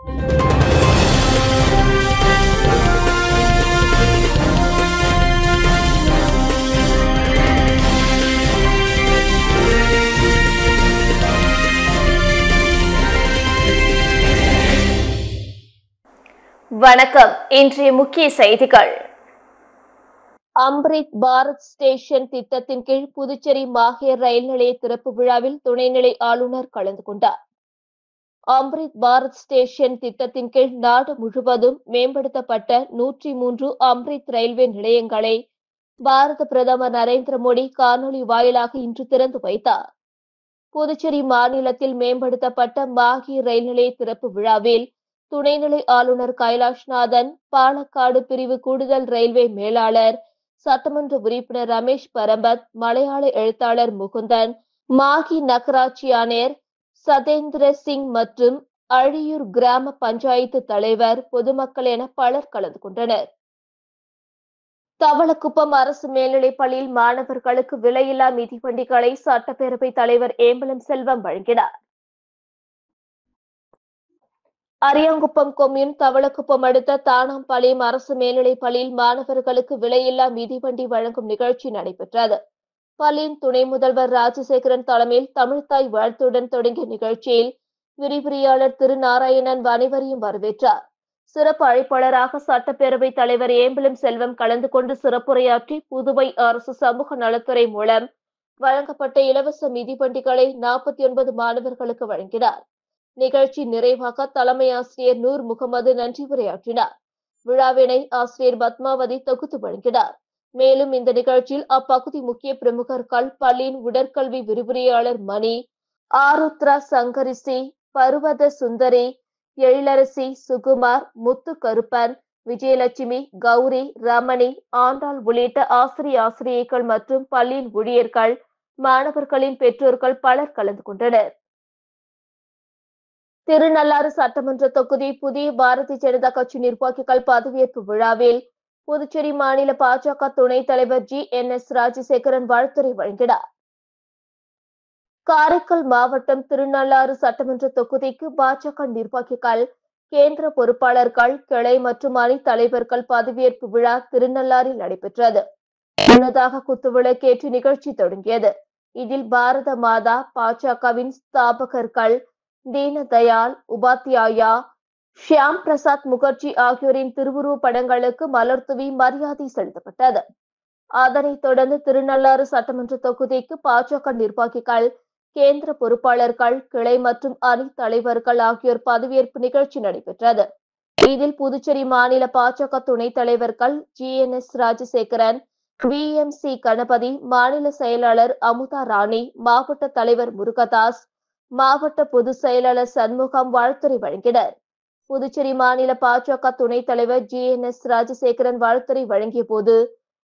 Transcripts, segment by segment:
வணக்கம். இன்றைய முக்கிய செய்திகள். அம்ரித் பாரத் ஸ்டேஷன் திட்டத்தின் கீழ் புதுச்சேரி மாஹே ரயில் நிலைய திறப்பு விழாவில் துணைநிலை ஆளுநர் கலந்து கொண்டார். அம்ரித் பாரத் ஸ்டேஷன் திட்டத்தின் கீழ் நாடு முழுவதும் மேம்படுத்தப்பட்ட 103 அம்ரித் ரயில்வே நிலையங்களை பாரத பிரதமர் நரேந்திர மோடி காணொலி வாயிலாக இன்று திறந்து வைத்தார். புதுச்சேரி மாநிலத்தில் மேம்படுத்தப்பட்ட மாஹே ரயில் நிலைய திறப்பு விழாவில் துணைநிலை ஆளுநர் கைலாஷ்நாதன், பாலக்காடு பிரிவு கூடுதல் ரயில்வே மேலாளர், சட்டமன்ற உறுப்பினர் ரமேஷ் பரம்பத், மலையாள எழுத்தாளர் முகுந்தன், மாஹே நகராட்சி ஆணையர் சதேந்திர சிங் மற்றும் அழியூர் கிராம பஞ்சாயத்து தலைவர், பொதுமக்கள் என பலர் கலந்து கொண்டனர். தவளக்குப்பம் அரசு மேல்நிலைப் பள்ளியில் மாணவர்களுக்கு விலையில்லா மிதிவண்டிகளை சட்டப்பேரவைத் தலைவர் ஏம்பலம் செல்வம் வழங்கினார். அரியாங்குப்பம் கொம்யூன் தவளக்குப்பம் அடுத்த தானாம்பாளையம் அரசு மேல்நிலைப் பள்ளியில் மாணவர்களுக்கு விலையில்லா மிதிவண்டி வழங்கும் நிகழ்ச்சி நடைபெற்றது. பள்ளியின் துணை முதல்வர் ராஜசேகரன் தலைமையில் தமிழ்த்தாய் வாழ்த்துடன் தொடங்கிய நிகழ்ச்சியில் விரிவுரையாளர் திரு நாராயணன் அனைவரையும் வரவேற்றார். சிறப்பு அழைப்பாளராக சட்டப்பேரவைத் தலைவர் ஏம்பலம் செல்வம் கலந்து கொண்டு சிறப்புரையாற்றி புதுவை அரசு சமூக நலத்துறை மூலம் வழங்கப்பட்ட இலவச மிதிவண்டிகளை 49 மாணவர்களுக்கு வழங்கினார். நிகழ்ச்சி நிறைவாக தலைமை ஆசிரியர் நூர் முகமது நன்றி உரையாற்றினார். விழாவினை ஆசிரியர் பத்மாவதி தொகுத்து வழங்கினார். மேலும் இந்த நிகழ்ச்சியில் அப்பகுதி முக்கிய பிரமுகர்கள், பள்ளியின் உடற்கல்வி விரிவுரையாளர் மணி, ஆருத்ரா சங்கரிசி, பருவத சுந்தரி, எழிலரசி, சுகுமார், முத்து கருப்பன், விஜயலட்சுமி, கௌரி, ரமணி, ஆண்டாள் உள்ளிட்ட ஆசிரியைகள் மற்றும் பள்ளியின் ஊழியர்கள், மாணவர்களின் பெற்றோர்கள் பலர் கலந்து கொண்டனர். திருநள்ளாறு சட்டமன்ற தொகுதி புதிய பாரதிய ஜனதா கட்சி நிர்வாகிகள் பதவியேற்பு விழாவில் புதுச்சேரி மாநில பாஜக துணைத் தலைவர் GNS ராஜசேகரன் வாழ்த்துரை வழங்கினார். காரைக்கால் மாவட்டம் திருநள்ளாறு சட்டமன்ற தொகுதிக்கு பாஜக நிர்வாகிகள், கேந்திர பொறுப்பாளர்கள், கிளை மற்றும் அணி தலைவர்கள் பதவியேற்பு விழா திருநள்ளாறில் நடைபெற்றது. முன்னதாக குத்துவிளக்கேற்று நிகழ்ச்சி தொடங்கியது. இதில் பாரத மாதா, பாஜகவின் ஸ்தாபகர்கள் தீனதயாள் உபாத்யாயா, ஷியாம் பிரசாத் முகர்ஜி ஆகியோரின் திருவுருவப் படங்களுக்கு மலர்தூவி மரியாதை செலுத்தப்பட்டது. அதனைத் தொடர்ந்து திருநள்ளாறு சட்டமன்ற தொகுதிக்கு பாஜக நிர்வாகிகள், கேந்திர பொறுப்பாளர்கள், கிளை மற்றும் அணி தலைவர்கள் ஆகியோர் பதவியேற்பு நிகழ்ச்சி நடைபெற்றது. இதில் புதுச்சேரி மாநில பாஜக துணைத் தலைவர்கள் GNS ராஜசேகரன், VMC கணபதி, மாநில செயலாளர் அமுதா ராணி, மாவட்ட தலைவர் முருகதாஸ், மாவட்ட பொதுச் செயலாளர் சண்முகம் வாழ்த்துரை வழங்கினர். புதுச்சேரி மாநில பாஜக துணைத் தலைவர் GNS ராஜசேகரன் வாழ்த்துரை வழங்கிய போது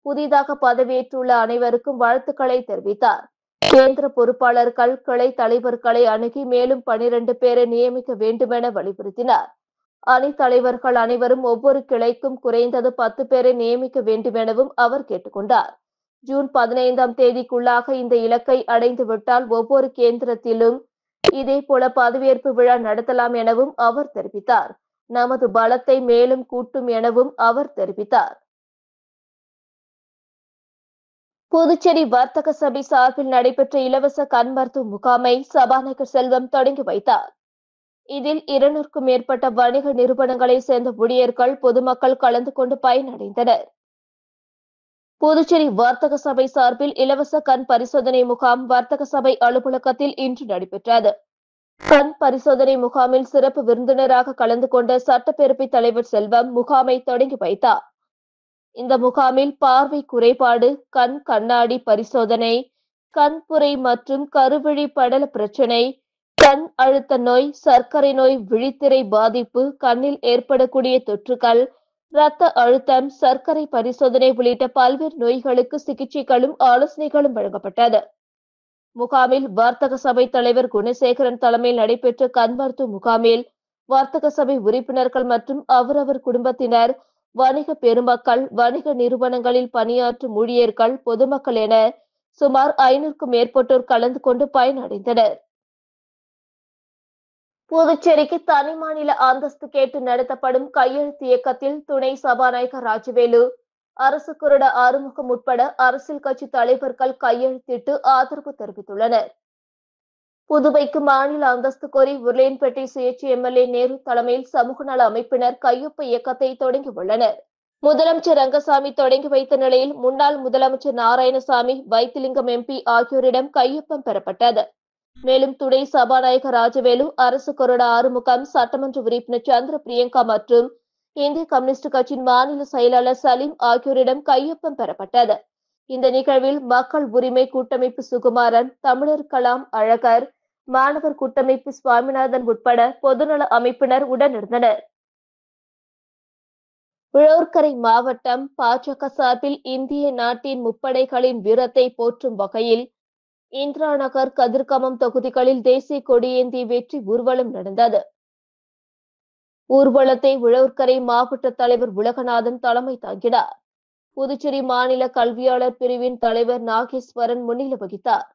புதிதாக பதவியேற்றுள்ள அனைவருக்கும் வாழ்த்துக்களை தெரிவித்தார். கேந்திர பொறுப்பாளர்கள், கிளை தலைவர்களை அணுகி மேலும் 12 பேரை நியமிக்க வேண்டுமென வலியுறுத்தினார். அணி தலைவர்கள் அனைவரும் ஒவ்வொரு கிளைக்கும் குறைந்தது 10 பேரை நியமிக்க வேண்டுமெனவும் அவர் கேட்டுக் கொண்டார். ஜூன் 15ஆம் தேதிக்குள்ளாக இந்த இலக்கை அடைந்துவிட்டால் ஒவ்வொரு கேந்திரத்திலும் இதேபோல பதவியேற்பு விழா நடத்தலாம் எனவும் அவர் தெரிவித்தார். நமது பலத்தை மேலும் கூட்டும் எனவும் அவர் தெரிவித்தார். புதுச்சேரி வர்த்தக சபை சார்பில் நடைபெற்ற இலவச கண் மருத்துவ முகாமை சபாநாயகர் செல்வம் தொடங்கி வைத்தார். இதில் 200க்கும் மேற்பட்ட வணிக நிறுவனங்களைச் சேர்ந்த ஊழியர்கள், பொதுமக்கள் கலந்து கொண்டு பயனடைந்தனர். புதுச்சேரி வர்த்தக சபை சார்பில் இலவச கண் பரிசோதனை முகாம் வர்த்தக சபை அலுவலகத்தில் இன்று நடைபெற்றது. கண் பரிசோதனை முகாமில் சிறப்பு விருந்தினராக கலந்து கொண்ட சட்டப்பேரவைத் தலைவர் செல்வம் முகாமை தொடங்கி வைத்தார். இந்த முகாமில் பார்வை குறைபாடு, கண் கண்ணாடி பரிசோதனை, கண்புரை மற்றும் கருவிழி படல பிரச்சினை, கண் அழுத்த நோய், சர்க்கரை நோய், விழித்திரை பாதிப்பு, கண்ணில் ஏற்படக்கூடிய தொற்றுகள், இரத்த அழுத்தம், சர்க்கரை பரிசோதனை உள்ளிட்ட பல்வேறு நோய்களுக்கு சிகிச்சைகளும் ஆலோசனைகளும் வழங்கப்பட்டது. முகாமில் வர்த்தக சபை தலைவர் குணசேகரன் தலைமையில் நடைபெற்ற கண் மருத்துவ முகாமில் வர்த்தக சபை உறுப்பினர்கள் மற்றும் அவரவர் குடும்பத்தினர், வணிக பெருமக்கள், வணிக நிறுவனங்களில் பணியாற்றும் ஊழியர்கள், பொதுமக்கள் என சுமார் 500க்கும் மேற்பட்டோர் கலந்து கொண்டு பயனடைந்தனர். புதுச்சேரிக்கு தனி மாநில அந்தஸ்து கேட்டு நடத்தப்படும் கையெழுத்து இயக்கத்தில் துணை சபாநாயகர் ராஜவேலு, அரசு கொறடா ஆறுமுகம் உட்பட அரசியல் கட்சி தலைவர்கள் கையெழுத்திட்டு ஆதரவு தெரிவித்துள்ளனர். புதுவைக்கு மாநில அந்தஸ்து கோரி உருளையன்பேட்டை சுயேட்சை எம்எல்ஏ நேரு தலைமையில் சமூக நல அமைப்பினர் கையொப்ப இயக்கத்தை தொடங்கியுள்ளனர். முதலமைச்சர் ரங்கசாமி தொடங்கி வைத்த நிலையில் முன்னாள் முதலமைச்சர் நாராயணசாமி, வைத்திலிங்கம் எம்பி ஆகியோரிடம் கையொப்பம் பெறப்பட்டது. மேலும் துணை சபாநாயகர் ராஜவேலு, அரசு கொறடா ஆறுமுகம், சட்டமன்ற உறுப்பினர் சந்திர பிரியங்கா மற்றும் இந்திய கம்யூனிஸ்ட் கட்சியின் மாநில செயலாளர் சலீம் ஆகியோரிடம் கையொப்பம் பெறப்பட்டது. இந்த நிகழ்வில் மக்கள் உரிமை கூட்டமைப்பு சுகுமாரன், தமிழர் கலாம் அழகர், மாணவர் கூட்டமைப்பு சுவாமிநாதன் உட்பட பொதுநல அமைப்பினர் உடனிருந்தனர். உழவர்கரை மாவட்டம் பாஜக சார்பில் இந்திய நாட்டின் முப்படைகளின் வீரத்தை போற்றும் வகையில் இந்திரா நகர், கதிர்காமம் தொகுதிகளில் தேசிய கொடியேந்தி வெற்றி ஊர்வலம் நடந்தது. ஊர்வலத்தை உழவர்கரை மாவட்ட தலைவர் உலகநாதன் தலைமை தாங்கினார். புதுச்சேரி மாநில கல்வியாளர் பிரிவின் தலைவர் நாகேஸ்வரன் முன்னிலை வகித்தார்.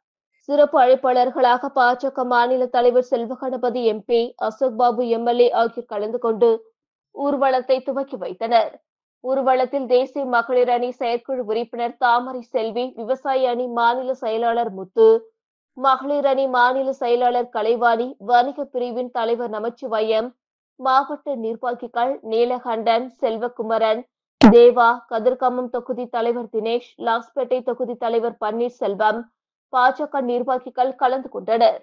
சிறப்பு அழைப்பாளர்களாக பாஜக மாநில தலைவர் செல்வகணபதி எம்பி, அசோக் பாபு எம்எல்ஏ ஆகியோர் கலந்து கொண்டு ஊர்வலத்தை துவக்கி வைத்தனர். ஊர்வலத்தில் தேசிய மகளிர் அணி செயற்குழு உறுப்பினர் தாமரை செல்வி, விவசாய அணி மாநில செயலாளர் முத்து, மகளிர் அணி மாநில செயலாளர் கலைவாணி, வணிக பிரிவின் தலைவர் நமச்சிவாயம், மாவட்ட நிர்வாகிகள் நீலகண்டன், செல்வகுமரன், தேவா, கதிர்காமம் தொகுதி தலைவர் தினேஷ், லாஸ்பேட்டை தொகுதி தலைவர் பன்னீர்செல்வம், பாஜக நிர்வாகிகள் கலந்து கொண்டனர்.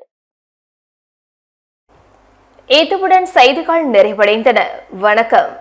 இதுவுடன் செய்திகள் நிறைவடைந்தன. வணக்கம்.